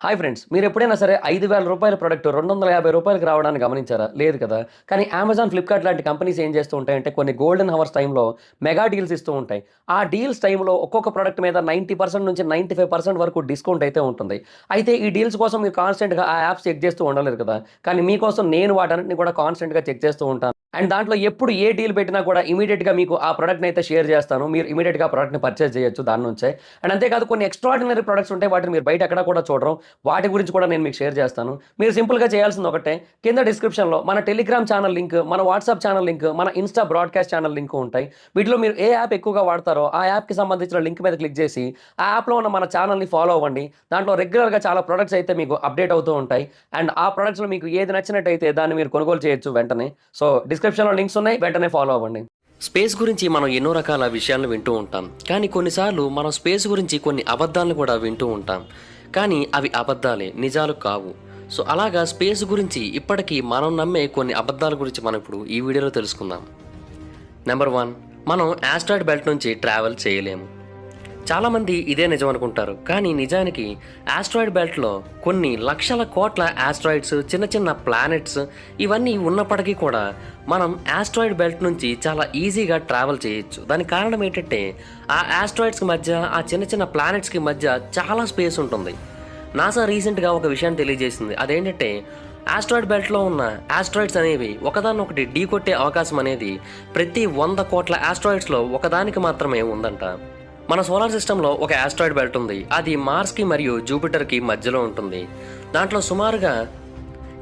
Hi friends, మీరు ఎప్పుడైనా సరే రూ. 5,000 ప్రొడక్ట్ రూ. 250కి రావడాన్ని గమనించారా? లేదు కదా! కానీ అమెజాన్, ఫ్లిప్‌కార్ట్ లాంటి కంపెనీస్ ఏం చేస్తూ ఉంటాయంటే కొన్ని గోల్డెన్ హవర్స్ టైమ్‌లో మెగా డీల్స్ ఇస్తూ ఉంటాయి. ఆ డీల్స్ టైమ్‌లో ఒక్కొక్క ప్రొడక్ట్ మీద 90% నుంచి 95% వరకు డిస్కౌంట్ అయితే ఉంటుంది. అయితే ఈ డీల్స్ కోసం మీరు కాన్స్టెంట్‌గా ఆ యాప్స్ చెక్ చేస్తూ ఉండలేరు కదా! కానీ మీకోసం నేను వాటన్నిటిని కూడా కాన్స్టెంట్‌గా చెక్ చేస్తూ ఉంటాను. అండ్ దాంట్లో ఎప్పుడు ఏ డీల్ పెట్టినా కూడా ఇమ్మీడియేట్‌గా మీకు ఆ ప్రొడక్ట్‌ని అయితే షేర్ చేస్తాను. మీరు ఇమ్మీడియేట్‌గా ఆ ప్రొడక్ట్‌ని పర్చేజ్ చేయొచ్చు దాని నుంచే. అండ్ అంతేకాదు కొన్ని ఎక్స్ట్రార్డినరీ ప్రొడక్ట్స్ ఉంటాయి. వాటిని మీరు బయట ఎక్కడా కూడా చూడరు. వాటి గురించి కూడా నేను మీకు షేర్ చేస్తాను. మీరు సింపుల్‌గా చేయాల్సింది ఒకటే, కింద డిస్క్రిప్షన్‌లో మన టెలిగ్రామ్ ఛానల్ లింక్, మన వాట్సాప్ ఛానల్ లింక్, మన ఇన్‌స్టా బ్రాడ్‌కాస్ట్ ఛానల్ లింక్ ఉంటాయి. వీటిలో మీరు ఏ యాప్ ఎక్కువగా వాడతారో ఆ యాప్‌కి సంబంధించిన లింక్ మీద క్లిక్ చేసి, ఆ యాప్‌లో ఉన్న మన ఛానల్‌ని ఫాలో అవ్వండి. దాంట్లో రెగ్యులర్‌గా చాలా ప్రొడక్ట్స్ అయితే మీకు అప్డేట్ అవుతూ ఉంటాయి. అండ్ ఆ ప్రొడక్ట్స్‌లో మీకు ఏది నచ్చినట్టయితే దాన్ని మీరు కొనుగోలు చేయొచ్చు వెంటనే. సో డిస్క్రిప్షన్‌లో లింక్స్ ఉన్నాయి. వెంటనే ఫాలో అవ్వండి. స్పేస్ గురించి మనం ఎన్నో రకాల విషయాలను వింటూ ఉంటాం. కానీ కొన్నిసార్లు మనం స్పేస్ గురించి కొన్ని అబద్ధాలను కూడా వింటూ ఉంటాం. కానీ అవి అబద్ధాలే, నిజాలు కావు. సో అలాగా స్పేస్ గురించి ఇప్పటికీ మనం నమ్మే కొన్ని అబద్ధాల గురించి మనం ఇప్పుడు ఈ వీడియోలో తెలుసుకుందాం. నెంబర్ 1, మనం ఆస్ట్రాయిడ్ బెల్ట్ నుంచి ట్రావెల్ చేయలేము. చాలామంది ఇదే నిజం అనుకుంటారు. కానీ నిజానికి ఆస్ట్రాయిడ్ బెల్ట్లో కొన్ని లక్షల కోట్ల ఆస్ట్రాయిడ్స్, చిన్న చిన్న ప్లానెట్స్ ఇవన్నీ ఉన్నప్పటికీ కూడా మనం ఆస్ట్రాయిడ్ బెల్ట్ నుంచి చాలా ఈజీగా ట్రావెల్ చేయొచ్చు. దానికి కారణం ఏంటంటే ఆ ఆస్ట్రాయిడ్స్కి మధ్య, ఆ చిన్న చిన్న ప్లానెట్స్కి మధ్య చాలా స్పేస్ ఉంటుంది. నాసా రీసెంట్గా ఒక విషయాన్ని తెలియజేసింది. అదేంటంటే ఆస్ట్రాయిడ్ బెల్ట్లో ఉన్న ఆస్ట్రాయిడ్స్ అనేవి ఒకదాన్నొకటి ఢీకొట్టే అవకాశం అనేది ప్రతి 100 కోట్ల ఆస్ట్రాయిడ్స్లో ఒకదానికి మాత్రమే ఉందంట. మన సోలార్ సిస్టంలో ఒక ఆస్ట్రాయిడ్ బెల్ట్ ఉంది. అది మార్స్కి మరియు జూపిటర్కి మధ్యలో ఉంటుంది. దాంట్లో సుమారుగా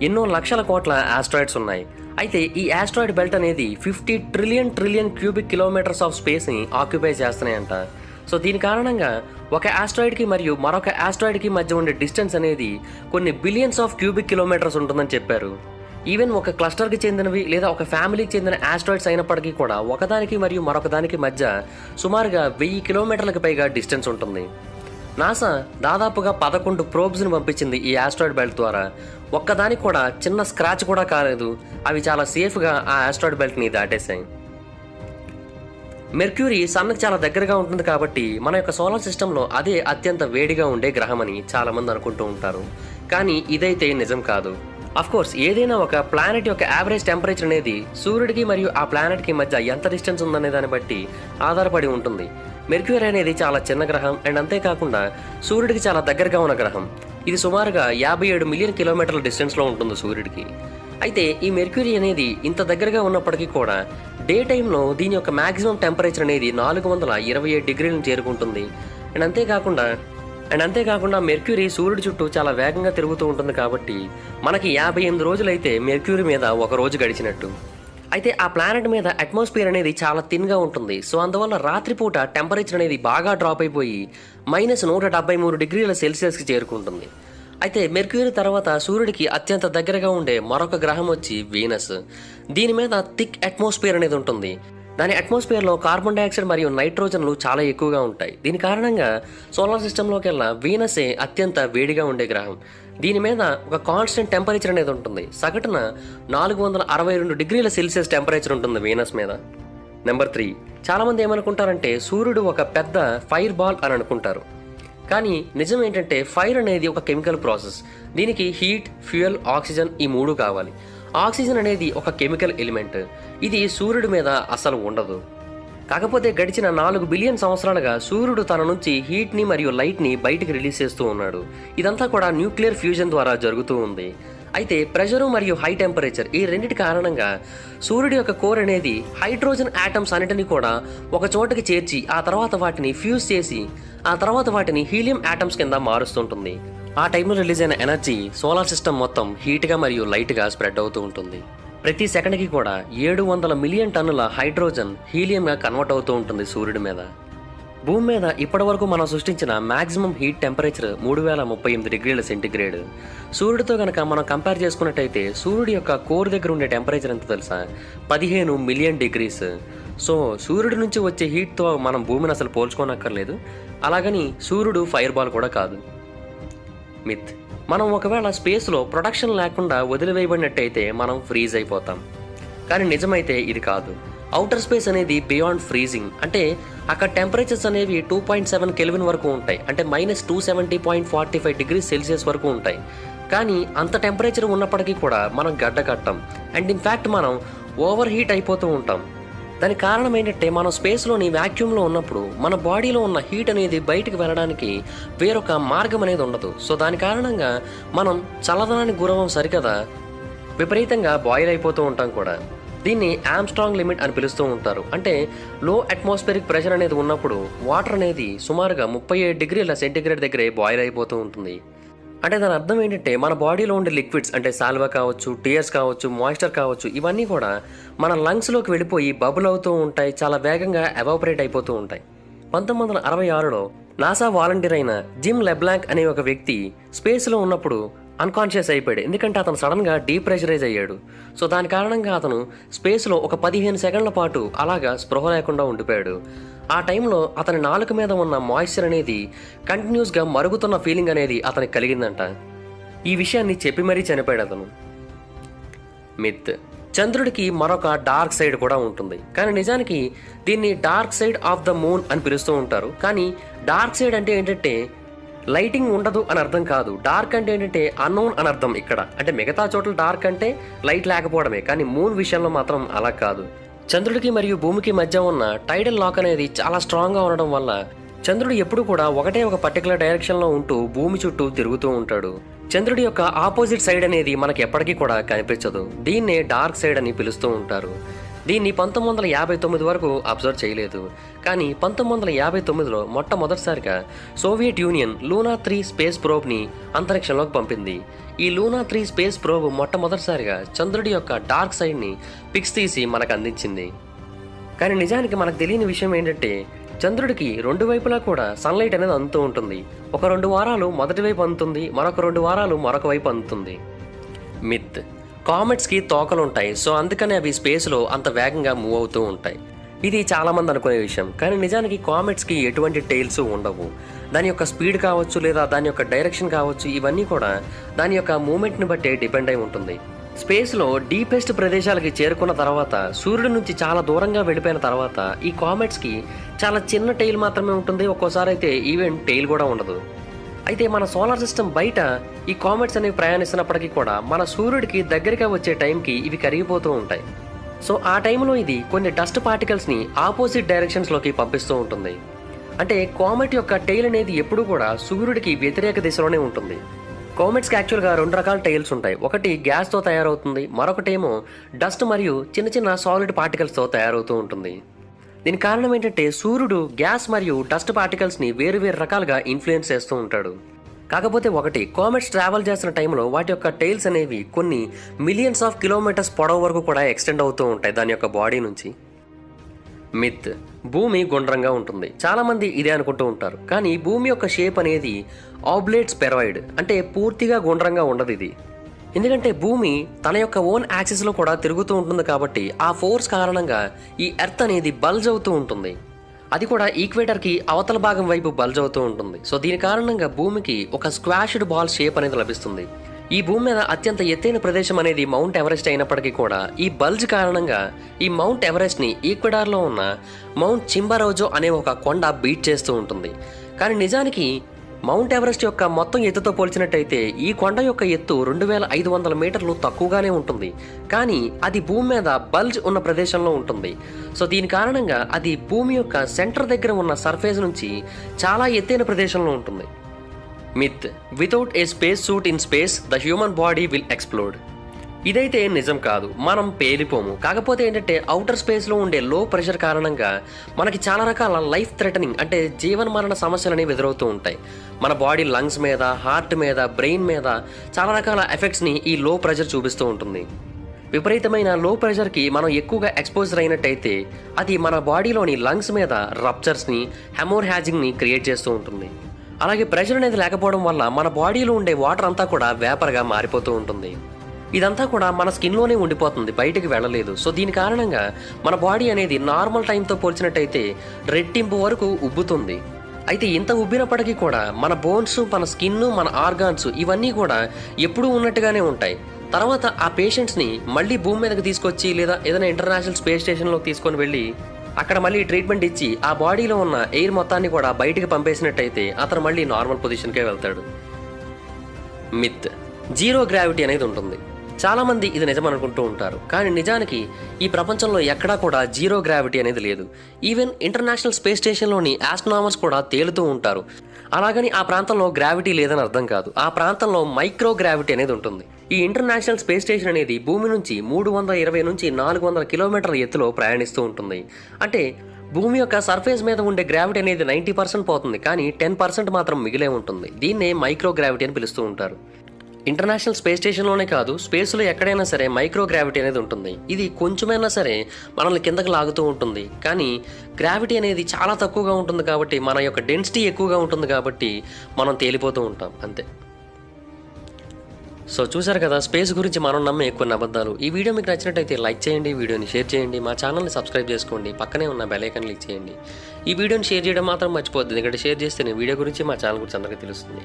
ఎన్నో లక్షల కోట్ల ఆస్ట్రాయిడ్స్ ఉన్నాయి. అయితే ఈ ఆస్ట్రాయిడ్ బెల్ట్ అనేది 50 ట్రిలియన్ క్యూబిక్ కిలోమీటర్స్ ఆఫ్ స్పేస్ని ఆక్యుపై చేస్తున్నాయంట. సో దీని కారణంగా ఒక ఆస్ట్రాయిడ్కి మరియు మరొక ఆస్ట్రాయిడ్కి మధ్య ఉండే డిస్టెన్స్ అనేది కొన్ని బిలియన్స్ ఆఫ్ క్యూబిక్ కిలోమీటర్స్ ఉంటుందని చెప్పారు. ఈవెన్ ఒక క్లస్టర్కి చెందినవి లేదా ఒక ఫ్యామిలీకి చెందిన ఆస్ట్రాయిడ్స్ అయినప్పటికీ కూడా ఒకదానికి మరియు మరొకదానికి మధ్య సుమారుగా 1000 కిలోమీటర్లకు పైగా డిస్టెన్స్ ఉంటుంది. నాసా దాదాపుగా 11 ప్రోబ్స్ని పంపించింది ఈ ఆస్ట్రాయిడ్ బెల్ట్ ద్వారా. ఒక్కదానికి కూడా చిన్న స్క్రాచ్ కూడా కాలేదు. అవి చాలా సేఫ్గా ఆ ఆస్ట్రాయిడ్ బెల్ట్ని దాటేశాయి. మెర్క్యూరీ సన్కి చాలా దగ్గరగా ఉంటుంది కాబట్టి మన యొక్క సోలార్ సిస్టంలో అదే అత్యంత వేడిగా ఉండే గ్రహం అని చాలామంది అనుకుంటూ ఉంటారు. కానీ ఇదైతే నిజం కాదు. కోర్స్ ఏదైనా ఒక ప్లానెట్ యొక్క యావరేజ్ టెంపరేచర్ అనేది సూర్యుడికి మరియు ఆ ప్లానెట్కి మధ్య ఎంత డిస్టెన్స్ ఉందనే దాన్ని బట్టి ఆధారపడి ఉంటుంది. మెర్క్యూరీ అనేది చాలా చిన్న గ్రహం. అండ్ అంతేకాకుండా సూర్యుడికి చాలా దగ్గరగా ఉన్న గ్రహం. ఇది సుమారుగా 57 మిలియన్ కిలోమీటర్ల డిస్టెన్స్లో ఉంటుంది సూర్యుడికి. అయితే ఈ మెర్క్యూరీ అనేది ఇంత దగ్గరగా ఉన్నప్పటికీ కూడా డే టైంలో దీని యొక్క మ్యాక్సిమం టెంపరేచర్ అనేది 427 డిగ్రీలను చేరుకుంటుంది. అండ్ అంతేకాకుండా మెర్క్యూరీ సూర్యుడి చుట్టూ చాలా వేగంగా తిరుగుతూ ఉంటుంది కాబట్టి మనకి 58 రోజులైతే మెర్క్యూరీ మీద ఒక రోజు గడిచినట్టు. అయితే ఆ ప్లానెట్ మీద అట్మాస్ఫియర్ అనేది చాలా థిన్గా ఉంటుంది. సో అందువల్ల రాత్రిపూట టెంపరేచర్ అనేది బాగా డ్రాప్ అయిపోయి -173 డిగ్రీల సెల్సియస్కి చేరుకుంటుంది. అయితే మెర్క్యూరీ తర్వాత సూర్యుడికి అత్యంత దగ్గరగా ఉండే మరొక గ్రహం వచ్చి వీనస్. దీని మీద థిక్ అట్మాస్ఫియర్ అనేది ఉంటుంది. దాని అట్మాస్ఫియర్లో కార్బన్ డైఆక్సైడ్ మరియు నైట్రోజన్లు చాలా ఎక్కువగా ఉంటాయి. దీని కారణంగా సోలార్ సిస్టంలోకెల్లా వీనసే అత్యంత వేడిగా ఉండే గ్రహం. దీని మీద ఒక కాన్స్టెంట్ టెంపరేచర్ అనేది ఉంటుంది. సగటున 462 డిగ్రీల సెల్సియస్ టెంపరేచర్ ఉంటుంది వీనస్ మీద. నెంబర్ 3, చాలామంది ఏమనుకుంటారంటే సూర్యుడు ఒక పెద్ద ఫైర్ బాల్ అని అనుకుంటారు. కానీ నిజం ఏంటంటే ఫైర్ అనేది ఒక కెమికల్ ప్రాసెస్. దీనికి హీట్, ఫ్యూయల్, ఆక్సిజన్ ఈ 3 కావాలి. ఆక్సిజన్ అనేది ఒక కెమికల్ ఎలిమెంట్. ఇది సూర్యుడి మీద అసలు ఉండదు. కాకపోతే గడిచిన 4 బిలియన్ సంవత్సరాలుగా సూర్యుడు తన నుంచి హీట్ని మరియు లైట్ని బయటికి రిలీజ్ చేస్తూ ఉన్నాడు. ఇదంతా కూడా న్యూక్లియర్ ఫ్యూజన్ ద్వారా జరుగుతూ ఉంది. అయితే ప్రెషరు మరియు హై టెంపరేచర్ ఈ రెండింటి కారణంగా సూర్యుడి యొక్క కోర్ అనేది హైడ్రోజన్ ఆటమ్స్ అన్నిటిని కూడా ఒక చోటకి చేర్చి ఆ తర్వాత వాటిని ఫ్యూజ్ చేసి ఆ తర్వాత వాటిని హీలియం ఆటమ్స్ కింద మారుస్తుంటుంది. ఆ టైంలో రిలీజ్ అయిన ఎనర్జీ సోలార్ సిస్టమ్ మొత్తం హీట్గా మరియు లైట్గా స్ప్రెడ్ అవుతూ ఉంటుంది. ప్రతి సెకండ్కి కూడా 700 మిలియన్ టన్నుల హైడ్రోజన్ హీలియంగా కన్వర్ట్ అవుతూ ఉంటుంది సూర్యుడి మీద. భూమి మీద ఇప్పటివరకు మనం సృష్టించిన మ్యాక్సిమం హీట్ టెంపరేచర్ 3038 డిగ్రీల సెంటీగ్రేడ్. సూర్యుడితో కనుక మనం కంపేర్ చేసుకున్నట్టయితే సూర్యుడి యొక్క కోర్ దగ్గర ఉండే టెంపరేచర్ ఎంత తెలుసా? 15 మిలియన్ డిగ్రీస్. సో సూర్యుడి నుంచి వచ్చే హీట్తో మనం భూమిని అసలు పోల్చుకోనక్కర్లేదు. అలాగని సూర్యుడు ఫైర్ బాల్ కూడా కాదు. మిత్. మనం ఒకవేళ స్పేస్లో ప్రొటెక్షన్ లేకుండా వదిలివేయబడినట్టయితే మనం ఫ్రీజ్ అయిపోతాం. కానీ నిజమైతే ఇది కాదు. ఔటర్ స్పేస్ అనేది బియాండ్ ఫ్రీజింగ్. అంటే అక్కడ టెంపరేచర్స్ అనేవి 2.7 కెల్విన్ వరకు ఉంటాయి, అంటే -270.45 వరకు ఉంటాయి. కానీ అంత టెంపరేచర్ ఉన్నప్పటికీ కూడా మనం గడ్డ కట్టం, అండ్ ఇన్ఫ్యాక్ట్ మనం ఓవర్ హీట్ అయిపోతూ ఉంటాం. దానికి కారణం ఏంటంటే మనం స్పేస్లోని వ్యాక్యూమ్లో ఉన్నప్పుడు మన బాడీలో ఉన్న హీట్ అనేది బయటికి వెళ్ళడానికి వేరొక మార్గం అనేది ఉండదు. సో దాని కారణంగా మనం చల్లదనానికి గురవం సరికదా విపరీతంగా బాయిల్ అయిపోతూ ఉంటాం కూడా. దీన్ని ఆమ్స్ట్రాంగ్ లిమిట్ అని పిలుస్తూ ఉంటారు. అంటే లో అట్మాస్ఫియరిక్ ప్రెషర్ అనేది ఉన్నప్పుడు వాటర్ అనేది సుమారుగా 37 డిగ్రీల సెంటీగ్రేడ్ దగ్గరే బాయిల్ అయిపోతూ ఉంటుంది. అంటే దాని అర్థం ఏంటంటే మన బాడీలో ఉండే లిక్విడ్స్ అంటే సాల్వా కావచ్చు, టీయర్స్ కావచ్చు, మాయిశ్చర్ కావచ్చు, ఇవన్నీ కూడా మన లంగ్స్లోకి వెళ్ళిపోయి బబుల్ అవుతూ ఉంటాయి, చాలా వేగంగా ఎవాపరేట్ అయిపోతూ ఉంటాయి. 1966లో నాసా వాలంటీర్ అయిన జిమ్ లెబ్లాంక్ అనే ఒక వ్యక్తి స్పేస్లో ఉన్నప్పుడు అన్కాన్షియస్ అయిపోయాడు, ఎందుకంటే అతను సడన్గా డీప్రెషరైజ్ అయ్యాడు. సో దాని కారణంగా అతను స్పేస్లో ఒక 15 సెకండ్ల పాటు అలాగా స్పృహ లేకుండా ఉండిపోయాడు. ఆ టైంలో అతని నాలుక మీద ఉన్న మాయిశ్చర్ అనేది కంటిన్యూస్గా మరుగుతున్న ఫీలింగ్ అనేది అతనికి కలిగిందంట. ఈ విషయాన్ని చెప్పి మరీ చనిపోయాడు అతను. మిత్: చంద్రుడికి మరొక డార్క్ సైడ్ కూడా ఉంటుంది, కానీ నిజానికి దీన్ని dark side of the moon అని పిలుస్తూ ఉంటారు. కానీ డార్క్ సైడ్ అంటే ఏంటంటే లైటింగ్ ఉండదు అని అర్థం కాదు. డార్క్ అంటే ఏంటంటే అన్నోన్ అని అర్థం ఇక్కడ. అంటే మిగతా చోట్ల డార్క్ అంటే లైట్ లేకపోవడమే, కానీ మూన్ విషయంలో మాత్రం అలా కాదు. చంద్రుడికి మరియు భూమికి మధ్య ఉన్న టైడల్ లాక్ అనేది చాలా స్ట్రాంగ్గా ఉండడం వల్ల చంద్రుడు ఎప్పుడు కూడా ఒకటే ఒక పర్టికులర్ డైరెక్షన్లో ఉంటూ భూమి చుట్టూ తిరుగుతూ ఉంటాడు. చంద్రుడి యొక్క ఆపోజిట్ సైడ్ అనేది మనకి ఎప్పటికీ కూడా కనిపించదు. దీన్నే డార్క్ సైడ్ అని పిలుస్తూ ఉంటారు. దీన్ని 1959 వరకు అబ్జర్వ్ చేయలేదు. కానీ 1959లో మొట్టమొదటిసారిగా సోవియట్ యూనియన్ లూనా 3 స్పేస్ ప్రోబ్ని అంతరిక్షంలోకి పంపింది. ఈ లూనా 3 స్పేస్ ప్రోబ్ మొట్టమొదటిసారిగా చంద్రుడి యొక్క డార్క్ సైడ్ని పిక్స్ తీసి మనకు అందించింది. కానీ నిజానికి మనకు తెలియని విషయం ఏంటంటే చంద్రుడికి రెండు వైపులా కూడా సన్లైట్ అనేది అందుతూ ఉంటుంది. ఒక 2 వారాలు మొదటి వైపు అందుతుంది, మరొక 2 వారాలు మరొక వైపు అందుతుంది. మిత్: కామెట్స్కి తోకలు ఉంటాయి, సో అందుకనే అవి స్పేస్లో అంత వేగంగా మూవ్ అవుతూ ఉంటాయి. ఇది చాలామంది అనుకునే విషయం, కానీ నిజానికి కామెట్స్కి ఎటువంటి టైల్స్ ఉండవు. దాని యొక్క స్పీడ్ కావచ్చు లేదా దాని యొక్క డైరెక్షన్ కావచ్చు, ఇవన్నీ కూడా దాని యొక్క మూమెంట్ని బట్టే డిపెండ్ అయి ఉంటుంది. స్పేస్లో డీపెస్ట్ ప్రదేశాలకి చేరుకున్న తర్వాత, సూర్యుడి నుంచి చాలా దూరంగా వెళ్ళిపోయిన తర్వాత ఈ కామెట్స్కి చాలా చిన్న టైల్ మాత్రమే ఉంటుంది. ఒక్కోసారి అయితే ఈవెన్ టైల్ కూడా ఉండదు. అయితే మన సోలార్ సిస్టమ్ బయట ఈ కామెట్స్ అనేవి ప్రయాణిస్తున్నప్పటికీ కూడా మన సూర్యుడికి దగ్గరగా వచ్చే టైంకి ఇవి కరిగిపోతూ ఉంటాయి. సో ఆ టైంలో ఇది కొన్ని డస్ట్ పార్టికల్స్ని ఆపోజిట్ డైరెక్షన్స్లోకి పంపిస్తూ ఉంటుంది. అంటే కామెట్ యొక్క టైల్ అనేది ఎప్పుడూ కూడా సూర్యుడికి వ్యతిరేక దిశలోనే ఉంటుంది. కామెట్స్కి యాక్చువల్గా 2 రకాల టైల్స్ ఉంటాయి. ఒకటి గ్యాస్తో తయారవుతుంది, మరొకటేమో డస్ట్ మరియు చిన్న చిన్న సాలిడ్ పార్టికల్స్తో తయారవుతూ ఉంటుంది. దీనికి కారణం ఏంటంటే సూర్యుడు గ్యాస్ మరియు డస్ట్ పార్టికల్స్ని వేరు రకాలుగా ఇన్ఫ్లుయెన్స్ చేస్తూ ఉంటాడు. కాకపోతే ఒకటి, కామెట్స్ ట్రావెల్ చేస్తున్న టైంలో వాటి యొక్క టైల్స్ అనేవి కొన్ని మిలియన్స్ ఆఫ్ కిలోమీటర్స్ పొడవు వరకు కూడా ఎక్స్టెండ్ అవుతూ ఉంటాయి దాని యొక్క బాడీ నుంచి. మిత్: భూమి గుండ్రంగా ఉంటుంది. చాలామంది ఇదే అనుకుంటూ ఉంటారు, కానీ భూమి యొక్క షేప్ అనేది ఆబ్లేట్ స్పెరాయిడ్, అంటే పూర్తిగా గుండ్రంగా ఉండదు ఇది. ఎందుకంటే భూమి తన యొక్క ఓన్ యాక్సిస్లో కూడా తిరుగుతూ ఉంటుంది కాబట్టి ఆ ఫోర్స్ కారణంగా ఈ ఎర్త్ అనేది బల్జ్ అవుతూ ఉంటుంది. అది కూడా ఈక్వేటర్కి అవతల భాగం వైపు బల్జ్ అవుతూ ఉంటుంది. సో దీని కారణంగా భూమికి ఒక స్క్వాష్డ్ బాల్ షేప్ అనేది లభిస్తుంది. ఈ భూమి మీద అత్యంత ఎత్తైన ప్రదేశం అనేది మౌంట్ ఎవరెస్ట్ అయినప్పటికీ కూడా ఈ బల్జ్ కారణంగా ఈ మౌంట్ ఎవరెస్ట్ని ఈక్వెడార్లో ఉన్న మౌంట్ చింబరోజో అనే ఒక కొండ బీట్ చేస్తూ ఉంటుంది. కానీ నిజానికి మౌంట్ ఎవరెస్ట్ యొక్క మొత్తం ఎత్తుతో పోల్చినట్టయితే ఈ కొండ యొక్క ఎత్తు 2500 మీటర్లు తక్కువగానే ఉంటుంది. కానీ అది భూమి మీద బల్జ్ ఉన్న ప్రదేశంలో ఉంటుంది. సో దీని కారణంగా అది భూమి యొక్క సెంటర్ దగ్గర ఉన్న సర్ఫేస్ నుంచి చాలా ఎత్తైన ప్రదేశంలో ఉంటుంది. Myth: without a space suit in space the human body will explode. ఇదైతే నిజం కాదు, మనం పేలిపోము. కాకపోతే ఏంటంటే అవుటర్ స్పేస్లో ఉండే లో ప్రెషర్ కారణంగా మనకి చాలా రకాల లైఫ్ థ్రెటనింగ్ అంటే జీవన మరణ సమస్యలు అనేవి ఎదురవుతూ ఉంటాయి. మన బాడీ లంగ్స్ మీద, హార్ట్ మీద, బ్రెయిన్ మీద చాలా రకాల ఎఫెక్ట్స్ని ఈ లో ప్రెషర్ చూపిస్తూ ఉంటుంది. విపరీతమైన లో ప్రెషర్కి మనం ఎక్కువగా ఎక్స్పోజర్ అయినట్టయితే అది మన బాడీలోని లంగ్స్ మీద రప్చర్స్ని, హెమోర్హాజింగ్ని క్రియేట్ చేస్తూ ఉంటుంది. అలాగే ప్రెషర్ అనేది లేకపోవడం వల్ల మన బాడీలో ఉండే వాటర్ అంతా కూడా వేపర్గా మారిపోతూ ఉంటుంది. ఇదంతా కూడా మన స్కిన్లోనే ఉండిపోతుంది, బయటికి వెళ్ళలేదు. సో దీని కారణంగా మన బాడీ అనేది నార్మల్ టైంతో పోల్చినట్టయితే రెట్టింపు వరకు ఉబ్బుతుంది. అయితే ఇంత ఉబ్బినప్పటికీ కూడా మన బోన్స్, మన స్కిన్, మన ఆర్గాన్స్ ఇవన్నీ కూడా ఎప్పుడూ ఉన్నట్టుగానే ఉంటాయి. తర్వాత ఆ పేషెంట్స్ని మళ్ళీ భూమి మీదకి తీసుకొచ్చి లేదా ఏదైనా ఇంటర్నేషనల్ స్పేస్ స్టేషన్లోకి తీసుకొని వెళ్ళి అక్కడ మళ్ళీ ట్రీట్మెంట్ ఇచ్చి ఆ బాడీలో ఉన్న ఎయిర్ మొత్తాన్ని కూడా బయటికి పంపేసినట్టయితే అతను మళ్ళీ నార్మల్ పొజిషన్కే వెళ్తాడు. మిత్, జీరో గ్రావిటీ అనేది ఉంటుంది. చాలామంది ఇది నిజం అనుకుంటూ ఉంటారు, కానీ నిజానికి ఈ ప్రపంచంలో ఎక్కడా కూడా జీరో గ్రావిటీ అనేది లేదు. ఈవెన్ ఇంటర్నేషనల్ స్పేస్ స్టేషన్లోని ఆస్ట్రోనామర్స్ కూడా తేలుతూ ఉంటారు. అలాగని ఆ ప్రాంతంలో గ్రావిటీ లేదని అర్థం కాదు. ఆ ప్రాంతంలో మైక్రో గ్రావిటీ అనేది ఉంటుంది. ఈ ఇంటర్నేషనల్ స్పేస్ స్టేషన్ అనేది భూమి నుంచి 320 నుంచి 400 కిలోమీటర్ల ఎత్తులో ప్రయాణిస్తూ ఉంటుంది. అంటే భూమి యొక్క సర్ఫేస్ మీద ఉండే గ్రావిటీ అనేది 90% పోతుంది, కానీ 10% మాత్రం మిగిలే ఉంటుంది. దీన్నే మైక్రో గ్రావిటీ అని పిలుస్తూ ఉంటారు. ఇంటర్నేషనల్ స్పేస్ స్టేషన్లోనే కాదు, స్పేస్లో ఎక్కడైనా సరే మైక్రో గ్రావిటీ అనేది ఉంటుంది. ఇది కొంచెమైనా సరే మనల్ని కిందకి లాగుతూ ఉంటుంది, కానీ గ్రావిటీ అనేది చాలా తక్కువగా ఉంటుంది కాబట్టి, మన యొక్క డెన్సిటీ ఎక్కువగా ఉంటుంది కాబట్టి మనం తేలిపోతూ ఉంటాం అంతే. సో చూసారు కదా, స్పేస్ గురించి మనం నమ్మే కొన్ని అబద్ధాలు. ఈ వీడియో మీకు నచ్చినట్టయితే లైక్ చేయండి, వీడియోని షేర్ చేయండి, మా ఛానల్ని సబ్స్క్రైబ్ చేసుకోండి, పక్కనే ఉన్న బెల్ ఐకాన్ క్లిక్ చేయండి. ఈ వీడియోని షేర్ చేయడం మాత్రం మర్చిపోద్దు, ఎందుకంటే షేర్ చేస్తేనే వీడియో గురించి మా ఛానల్ గురించి అందరికీ తెలుస్తుంది.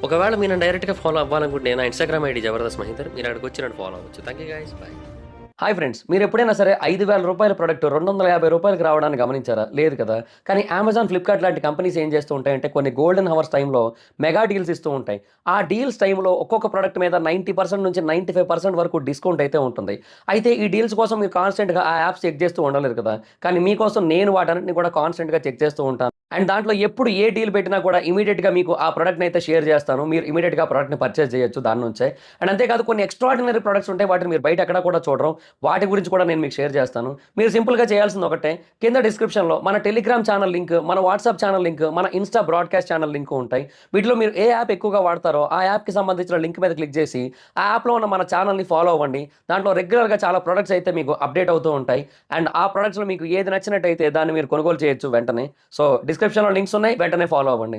ఒకవేళ మీరు డైరెక్ట్గా ఫాలో అవ్వాలనుకుంటే నా ఇన్స్టాగ్రామ్ ఐడి జబర్దస్త్ మహీధర్, మీరు అక్కడికి వచ్చి నన్ను ఫాలో అవ్వచ్చు. Thank you guys, bye. Hi friends, మీరు ఎప్పుడైనా సరే 5,000 రూపాయల ప్రొడక్ట్ 250 రూపాయలకి రావడానికి గమనించారా? లేదు కదా. కానీ అమెజాన్, ఫ్లిప్కార్ట్ లాంటి కంపెనీస్ ఏం చేస్తూ ఉంటాయంటే కొన్ని గోల్డెన్ హవర్స్ టైంలో మెగా డీల్స్ ఇస్తూ ఉంటాయి. ఆ డీల్స్ టైంలో ఒక్కొక్క ప్రొడక్ట్ మీద 90% నుంచి 95% వరకు డిస్కౌంట్ అయితే ఉంటుంది. అయితే ఈ డీల్స్ కోసం మీరు కాన్స్టెంట్గా ఆ యాప్స్ చెక్ చేస్తూ ఉండలేరు కదా. కానీ మీకోసం నేను వాటన్నిటిని కూడా కాన్స్టెంట్గా చెక్ చేస్తూ ఉంటాను. అండ్ దాంట్లో ఎప్పుడు ఏ డీల్ పెట్టినా కూడా ఇమీడియట్గా మీకు ఆ ప్రొడక్ట్ని అయితే షేర్ చేస్తాను. మీరు ఇమీడియట్గా ప్రొడక్ట్ని పర్చేస్ చేయొచ్చు దాని నుంచే. అండ్ అంతేకాదు కొన్ని ఎక్స్ట్రాడినరీ ప్రొడక్ట్స్ ఉంటాయి, వాటిని మీరు బయట ఎక్కడ కూడా చూడరు. వాటి గురించి కూడా నేను మీకు షేర్ చేస్తాను. మీరు సింపుల్గా చేయాల్సింది ఒకటే, కింద డిస్క్రిప్షన్లో మన టెలిగ్రామ్ ఛానల్ లింక్, మన వాట్సాప్ ఛానల్ లింక్, మన ఇన్స్టా బ్రాడ్కాస్ట్ ఛానల్ లింక్ ఉంటాయి. వీటిలో మీరు ఏ యాప్ ఎక్కువగా వాడతారో ఆ యాప్కి సంబంధించిన లింక్ మీద క్లిక్ చేసి ఆ యాప్లో ఉన్న మన ఛానల్ని ఫాలో అవ్వండి. దాంట్లో రెగ్యులర్గా చాలా ప్రొడక్ట్స్ అయితే మీకు అప్డేట్ అవుతూ ఉంటాయి. అండ్ ఆ ప్రొడక్ట్స్లో మీకు ఏది నచ్చినట్టయితే దాన్ని మీరు కొనుగోలు చేయొచ్చు వెంటనే. సో డిస్క్రిప్షన్లో లింక్స్ ఉన్నాయి, వెంటనే ఫాలో అవ్వండి.